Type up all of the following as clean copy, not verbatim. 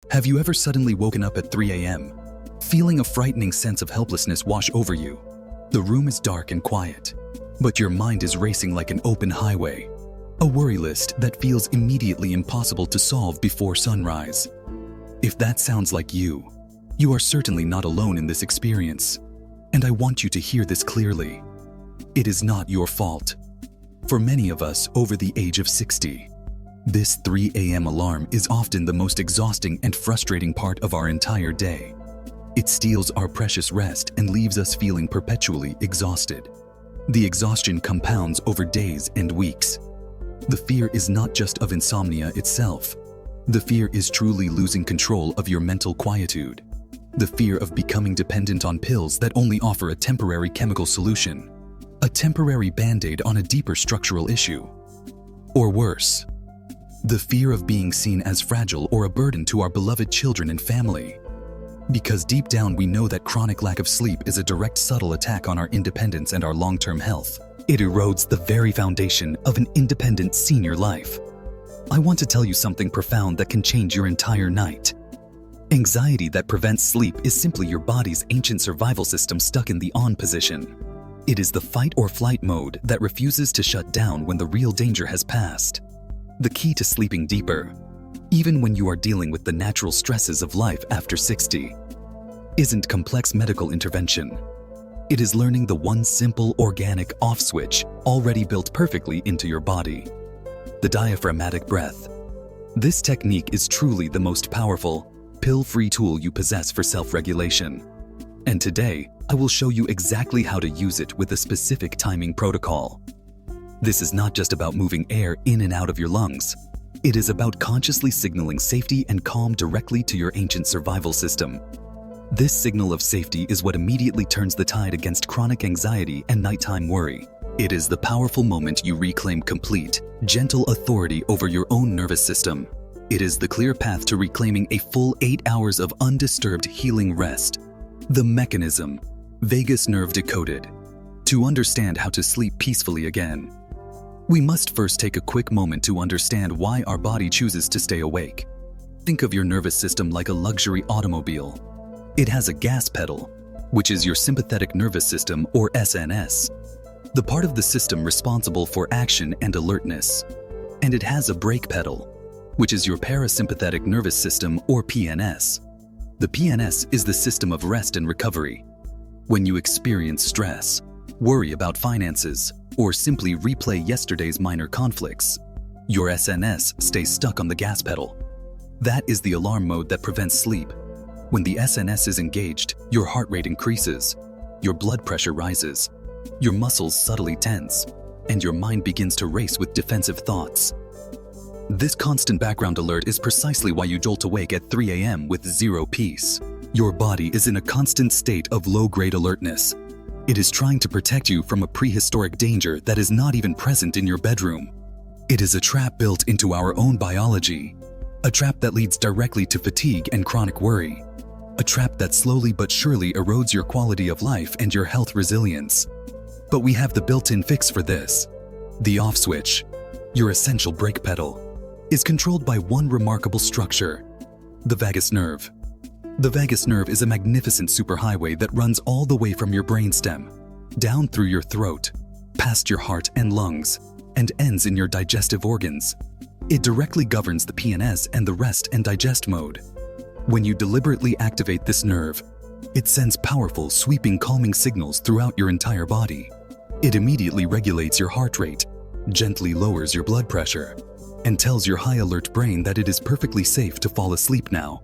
Have you ever suddenly woken up at 3 a.m., feeling a frightening sense of helplessness wash over you? The room is dark and quiet, but your mind is racing like an open highway, a worry list that feels immediately impossible to solve before sunrise. If that sounds like you are certainly not alone in this experience, and I want you to hear this clearly. It is not your fault. For many of us over the age of 60, this 3 a.m. alarm is often the most exhausting and frustrating part of our entire day. It steals our precious rest and leaves us feeling perpetually exhausted. The exhaustion compounds over days and weeks. The fear is not just of insomnia itself. The fear is truly losing control of your mental quietude. The fear of becoming dependent on pills that only offer a temporary chemical solution, a temporary band-aid on a deeper structural issue. Or worse, the fear of being seen as fragile or a burden to our beloved children and family. Because deep down we know that chronic lack of sleep is a direct subtle attack on our independence and our long-term health. It erodes the very foundation of an independent senior life. I want to tell you something profound that can change your entire night. Anxiety that prevents sleep is simply your body's ancient survival system stuck in the on position. It is the fight or flight mode that refuses to shut down when the real danger has passed. The key to sleeping deeper, even when you are dealing with the natural stresses of life after 60, isn't complex medical intervention. It is learning the one simple organic off switch already built perfectly into your body: the diaphragmatic breath. This technique is truly the most powerful, pill-free tool you possess for self-regulation. And today, I will show you exactly how to use it with a specific timing protocol. This is not just about moving air in and out of your lungs. It is about consciously signaling safety and calm directly to your ancient survival system. This signal of safety is what immediately turns the tide against chronic anxiety and nighttime worry. It is the powerful moment you reclaim complete, gentle authority over your own nervous system. It is the clear path to reclaiming a full 8 hours of undisturbed healing rest. The mechanism, vagus nerve decoded. To understand how to sleep peacefully again, we must first take a quick moment to understand why our body chooses to stay awake. Think of your nervous system like a luxury automobile. It has a gas pedal, which is your sympathetic nervous system or SNS, the part of the system responsible for action and alertness. And it has a brake pedal, which is your parasympathetic nervous system or PNS. The PNS is the system of rest and recovery. When you experience stress, worry about finances, or simply replay yesterday's minor conflicts, your SNS stays stuck on the gas pedal. That is the alarm mode that prevents sleep. When the SNS is engaged, your heart rate increases, your blood pressure rises, your muscles subtly tense, and your mind begins to race with defensive thoughts. This constant background alert is precisely why you jolt awake at 3 a.m. with zero peace. Your body is in a constant state of low-grade alertness. It is trying to protect you from a prehistoric danger that is not even present in your bedroom. It is a trap built into our own biology, a trap that leads directly to fatigue and chronic worry, a trap that slowly but surely erodes your quality of life and your health resilience. But we have the built-in fix for this. The off switch, your essential brake pedal, is controlled by one remarkable structure: the vagus nerve. The vagus nerve is a magnificent superhighway that runs all the way from your brainstem, down through your throat, past your heart and lungs, and ends in your digestive organs. It directly governs the PNS and the rest and digest mode. When you deliberately activate this nerve, it sends powerful, sweeping, calming signals throughout your entire body. It immediately regulates your heart rate, gently lowers your blood pressure, and tells your high-alert brain that it is perfectly safe to fall asleep now.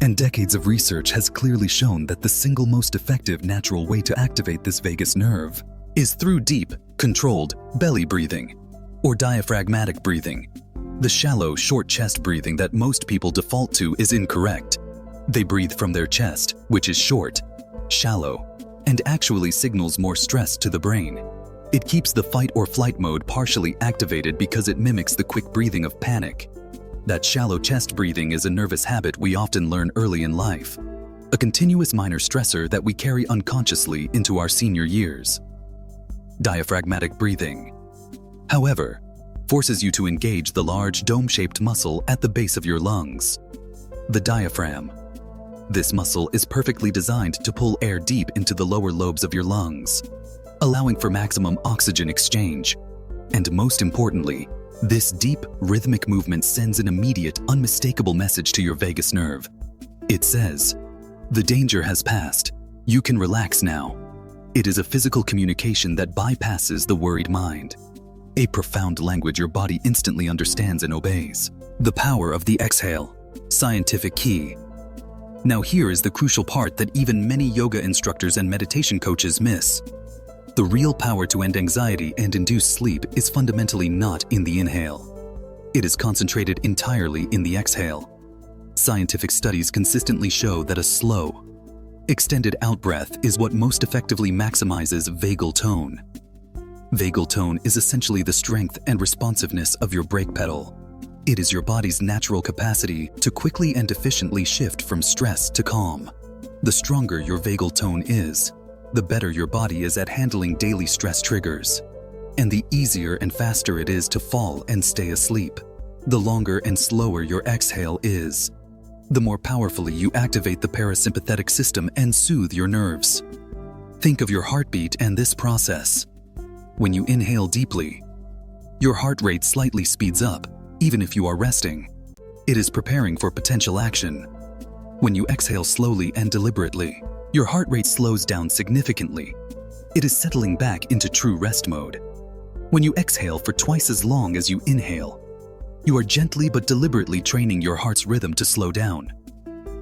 And decades of research has clearly shown that the single most effective natural way to activate this vagus nerve is through deep, controlled belly breathing, or diaphragmatic breathing. The shallow, short chest breathing that most people default to is incorrect. They breathe from their chest, which is short, shallow, and actually signals more stress to the brain. It keeps the fight or flight mode partially activated because it mimics the quick breathing of panic. That shallow chest breathing is a nervous habit we often learn early in life, a continuous minor stressor that we carry unconsciously into our senior years. Diaphragmatic breathing, however, forces you to engage the large dome-shaped muscle at the base of your lungs. the diaphragm. This muscle is perfectly designed to pull air deep into the lower lobes of your lungs, allowing for maximum oxygen exchange. And most importantly, this deep, rhythmic movement sends an immediate, unmistakable message to your vagus nerve. It says, "The danger has passed. You can relax now." It is a physical communication that bypasses the worried mind. A profound language your body instantly understands and obeys. The power of the exhale. Scientific key. Now here is the crucial part that even many yoga instructors and meditation coaches miss. The real power to end anxiety and induce sleep is fundamentally not in the inhale. It is concentrated entirely in the exhale. Scientific studies consistently show that a slow, extended out-breath is what most effectively maximizes vagal tone. Vagal tone is essentially the strength and responsiveness of your brake pedal. It is your body's natural capacity to quickly and efficiently shift from stress to calm. The stronger your vagal tone is, the better your body is at handling daily stress triggers. And the easier and faster it is to fall and stay asleep. The longer and slower your exhale is, the more powerfully you activate the parasympathetic system and soothe your nerves. Think of your heartbeat and this process. When you inhale deeply, your heart rate slightly speeds up, even if you are resting. It is preparing for potential action. When you exhale slowly and deliberately, your heart rate slows down significantly. It is settling back into true rest mode. When you exhale for twice as long as you inhale, you are gently but deliberately training your heart's rhythm to slow down.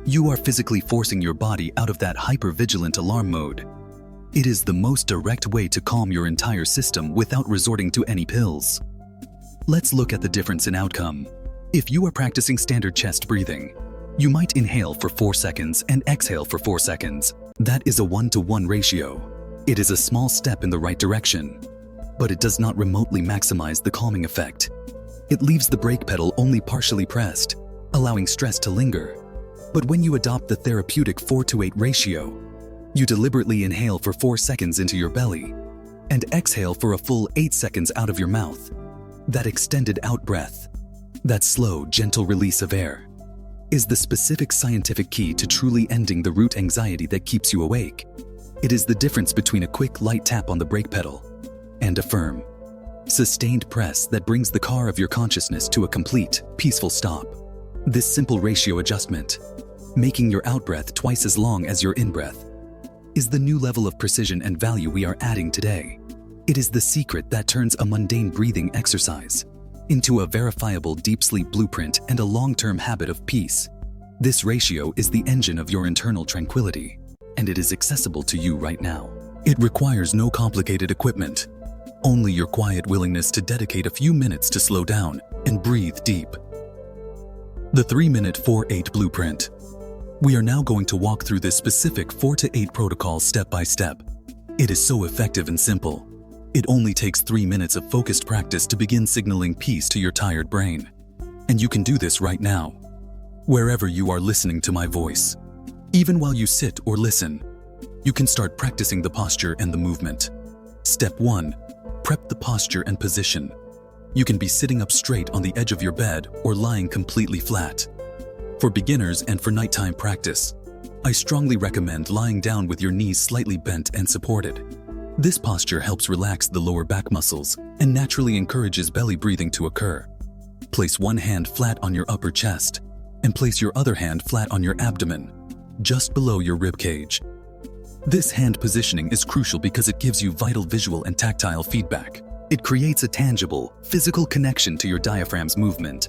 You are physically forcing your body out of that hyper-vigilant alarm mode. It is the most direct way to calm your entire system without resorting to any pills. Let's look at the difference in outcome. If you are practicing standard chest breathing, you might inhale for 4 seconds and exhale for 4 seconds. That is a 1-to-1 ratio. It is a small step in the right direction, but it does not remotely maximize the calming effect. It leaves the brake pedal only partially pressed, allowing stress to linger. But when you adopt the therapeutic 4-to-8 ratio, you deliberately inhale for 4 seconds into your belly and exhale for a full 8 seconds out of your mouth. That extended out-breath, that slow, gentle release of air, is the specific scientific key to truly ending the root anxiety that keeps you awake. It is the difference between a quick, light tap on the brake pedal and a firm, sustained press that brings the car of your consciousness to a complete, peaceful stop. This simple ratio adjustment, making your out-breath twice as long as your in-breath, is the new level of precision and value we are adding today. It is the secret that turns a mundane breathing exercise into a verifiable deep sleep blueprint and a long-term habit of peace. This ratio is the engine of your internal tranquility, and it is accessible to you right now. It requires no complicated equipment, only your quiet willingness to dedicate a few minutes to slow down and breathe deep. The 3-minute 4-8 blueprint. We are now going to walk through this specific 4-to-8 protocol step by step. It is so effective and simple. It only takes 3 minutes of focused practice to begin signaling peace to your tired brain. And you can do this right now, wherever you are listening to my voice. Even while you sit or listen, you can start practicing the posture and the movement. Step 1. Prep the posture and position. You can be sitting up straight on the edge of your bed or lying completely flat. For beginners and for nighttime practice, I strongly recommend lying down with your knees slightly bent and supported. This posture helps relax the lower back muscles and naturally encourages belly breathing to occur. Place one hand flat on your upper chest and place your other hand flat on your abdomen, just below your rib cage. This hand positioning is crucial because it gives you vital visual and tactile feedback. It creates a tangible, physical connection to your diaphragm's movement.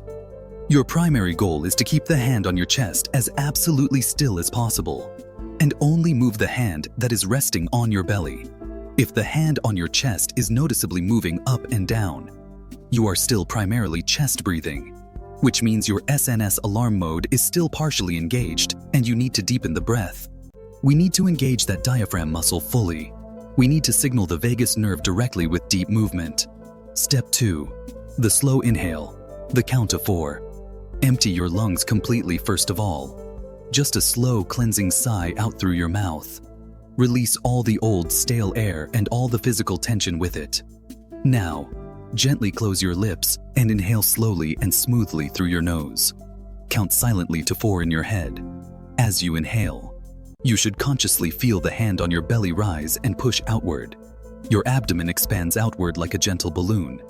Your primary goal is to keep the hand on your chest as absolutely still as possible, and only move the hand that is resting on your belly. If the hand on your chest is noticeably moving up and down, you are still primarily chest breathing, which means your SNS alarm mode is still partially engaged and you need to deepen the breath. We need to engage that diaphragm muscle fully. We need to signal the vagus nerve directly with deep movement. Step 2. The slow inhale, the count of 4. Empty your lungs completely first of all. Just a slow cleansing sigh out through your mouth. Release all the old, stale air and all the physical tension with it. Now, gently close your lips and inhale slowly and smoothly through your nose. count silently to 4 in your head. As you inhale, you should consciously feel the hand on your belly rise and push outward. Your abdomen expands outward like a gentle balloon.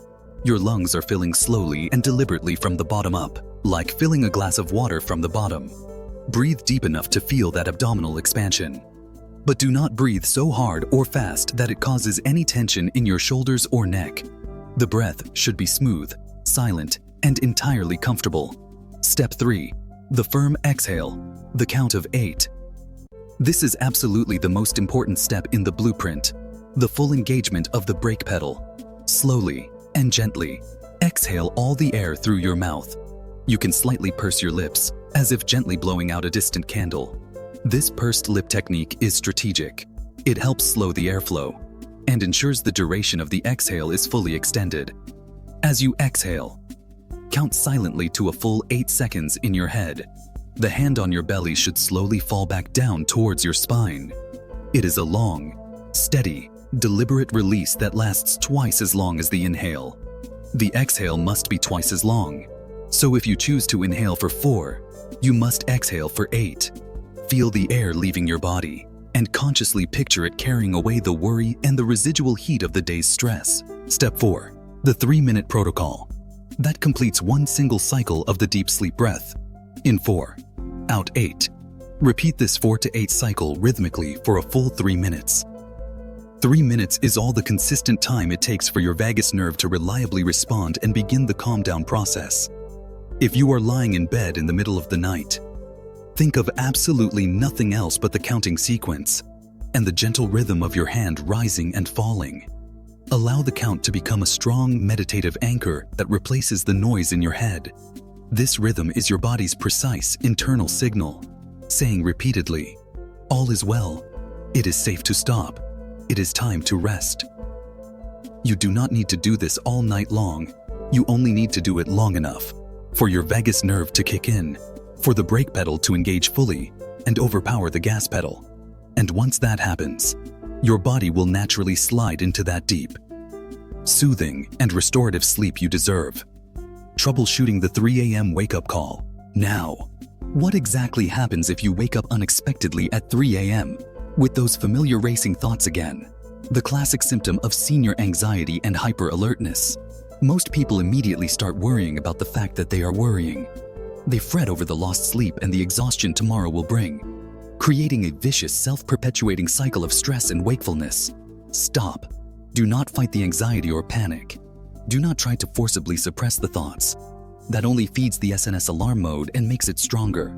Your lungs are filling slowly and deliberately from the bottom up, like filling a glass of water from the bottom. Breathe deep enough to feel that abdominal expansion. But do not breathe so hard or fast that it causes any tension in your shoulders or neck. The breath should be smooth, silent, and entirely comfortable. Step 3. The firm exhale, the count of 8. This is absolutely the most important step in the blueprint, the full engagement of the brake pedal. Slowly and gently, exhale all the air through your mouth. You can slightly purse your lips, as if gently blowing out a distant candle. This pursed lip technique is strategic. It helps slow the airflow and ensures the duration of the exhale is fully extended. As you exhale, count silently to a full 8 seconds in your head. The hand on your belly should slowly fall back down towards your spine. It is a long, steady, deliberate release that lasts twice as long as the inhale. The exhale must be twice as long. So if you choose to inhale for 4, you must exhale for 8. Feel the air leaving your body and consciously picture it carrying away the worry and the residual heat of the day's stress. Step 4. The 3-minute protocol. That completes one single cycle of the deep sleep breath. In 4, out 8. Repeat this 4 to 8 cycle rhythmically for a full 3 minutes. 3 minutes is all the consistent time it takes for your vagus nerve to reliably respond and begin the calm down process. If you are lying in bed in the middle of the night, think of absolutely nothing else but the counting sequence and the gentle rhythm of your hand rising and falling. Allow the count to become a strong meditative anchor that replaces the noise in your head. This rhythm is your body's precise internal signal, saying repeatedly, "All is well. It is safe to stop. It is time to rest." You do not need to do this all night long. You only need to do it long enough for your vagus nerve to kick in, for the brake pedal to engage fully and overpower the gas pedal. And once that happens, your body will naturally slide into that deep, soothing, and restorative sleep you deserve. Troubleshooting the 3 a.m. wake-up call. Now, what exactly happens if you wake up unexpectedly at 3 a.m. with those familiar racing thoughts again? The classic symptom of senior anxiety and hyper-alertness. Most people immediately start worrying about the fact that they are worrying. They fret over the lost sleep and the exhaustion tomorrow will bring, creating a vicious, self-perpetuating cycle of stress and wakefulness. Stop. Do not fight the anxiety or panic. Do not try to forcibly suppress the thoughts. That only feeds the SNS alarm mode and makes it stronger.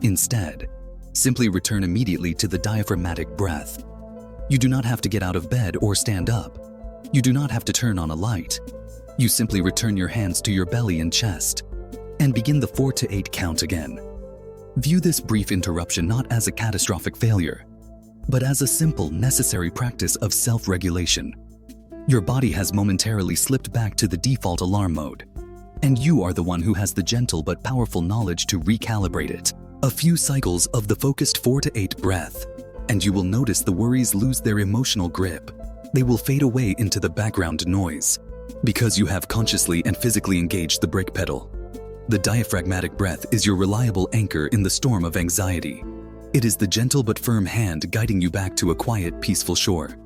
Instead, simply return immediately to the diaphragmatic breath. You do not have to get out of bed or stand up. You do not have to turn on a light. You simply return your hands to your belly and chest and begin the 4 to 8 count again. View this brief interruption not as a catastrophic failure, but as a simple, necessary practice of self-regulation. Your body has momentarily slipped back to the default alarm mode, and you are the one who has the gentle but powerful knowledge to recalibrate it. A few cycles of the focused 4 to 8 breath, and you will notice the worries lose their emotional grip. They will fade away into the background noise, because you have consciously and physically engaged the brake pedal. The diaphragmatic breath is your reliable anchor in the storm of anxiety. It is the gentle but firm hand guiding you back to a quiet, peaceful shore.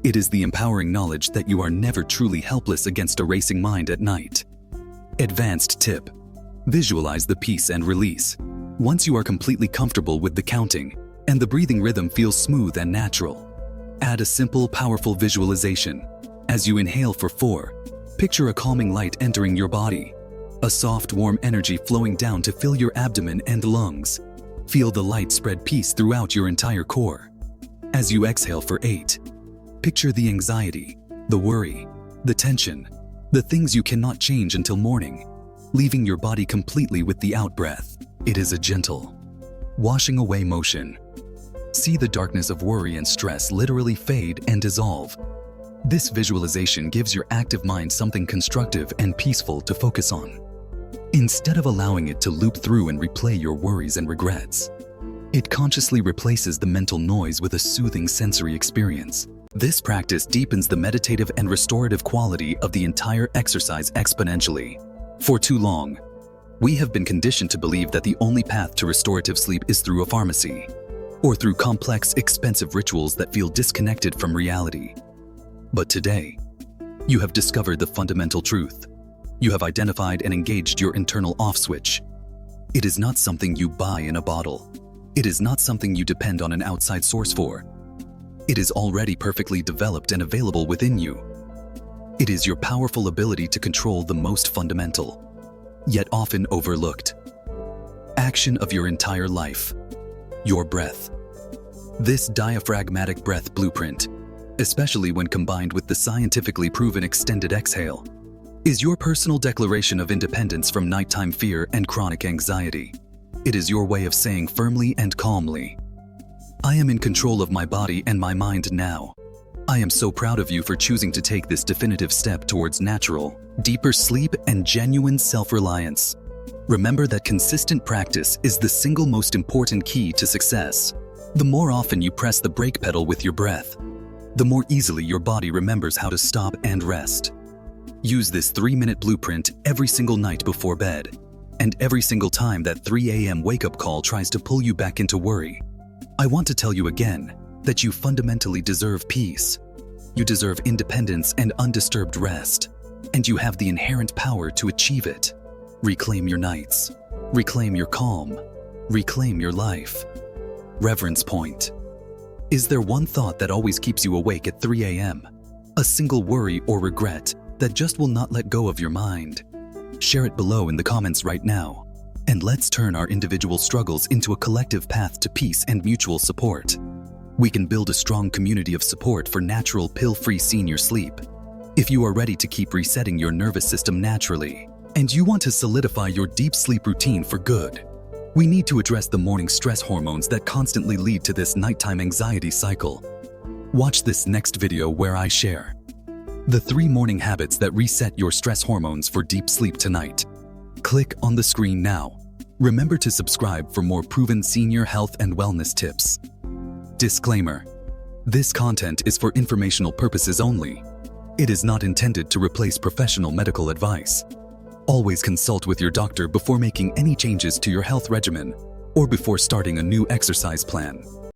It is the empowering knowledge that you are never truly helpless against a racing mind at night. Advanced tip. Visualize the peace and release. Once you are completely comfortable with the counting and the breathing rhythm feels smooth and natural, add a simple, powerful visualization. As you inhale for 4, picture a calming light entering your body, a soft, warm energy flowing down to fill your abdomen and lungs. Feel the light spread peace throughout your entire core. As you exhale for 8, picture the anxiety, the worry, the tension, the things you cannot change until morning, leaving your body completely with the out-breath. It is a gentle, washing away motion. See the darkness of worry and stress literally fade and dissolve. This visualization gives your active mind something constructive and peaceful to focus on, instead of allowing it to loop through and replay your worries and regrets. It consciously replaces the mental noise with a soothing sensory experience. This practice deepens the meditative and restorative quality of the entire exercise exponentially. For too long, We have been conditioned to believe that the only path to restorative sleep is through a pharmacy, or through complex, expensive rituals that feel disconnected from reality. But today, you have discovered the fundamental truth. You have identified and engaged your internal off switch. It is not something you buy in a bottle. It is not something you depend on an outside source for. It is already perfectly developed and available within you. It is your powerful ability to control the most fundamental, yet often overlooked, action of your entire life: your breath. This diaphragmatic breath blueprint, especially when combined with the scientifically proven extended exhale, is your personal declaration of independence from nighttime fear and chronic anxiety. It is your way of saying firmly and calmly, "I am in control of my body and my mind now." I am so proud of you for choosing to take this definitive step towards natural, deeper sleep and genuine self-reliance. Remember that consistent practice is the single most important key to success. The more often you press the brake pedal with your breath, the more easily your body remembers how to stop and rest. Use this 3-minute blueprint every single night before bed, and every single time that 3 a.m. wake-up call tries to pull you back into worry. I want to tell you again that you fundamentally deserve peace. You deserve independence and undisturbed rest, and you have the inherent power to achieve it. Reclaim your nights. Reclaim your calm. Reclaim your life. Reverence point. Is there one thought that always keeps you awake at 3 a.m.? A single worry or regret that just will not let go of your mind? Share it below in the comments right now, and let's turn our individual struggles into a collective path to peace and mutual support. We can build a strong community of support for natural, pill-free senior sleep. If you are ready to keep resetting your nervous system naturally, and you want to solidify your deep sleep routine for good, we need to address the morning stress hormones that constantly lead to this nighttime anxiety cycle. Watch this next video where I share the 3 morning habits that reset your stress hormones for deep sleep tonight. Click on the screen now. Remember to subscribe for more proven senior health and wellness tips. Disclaimer: this content is for informational purposes only. It is not intended to replace professional medical advice. Always consult with your doctor before making any changes to your health regimen or before starting a new exercise plan.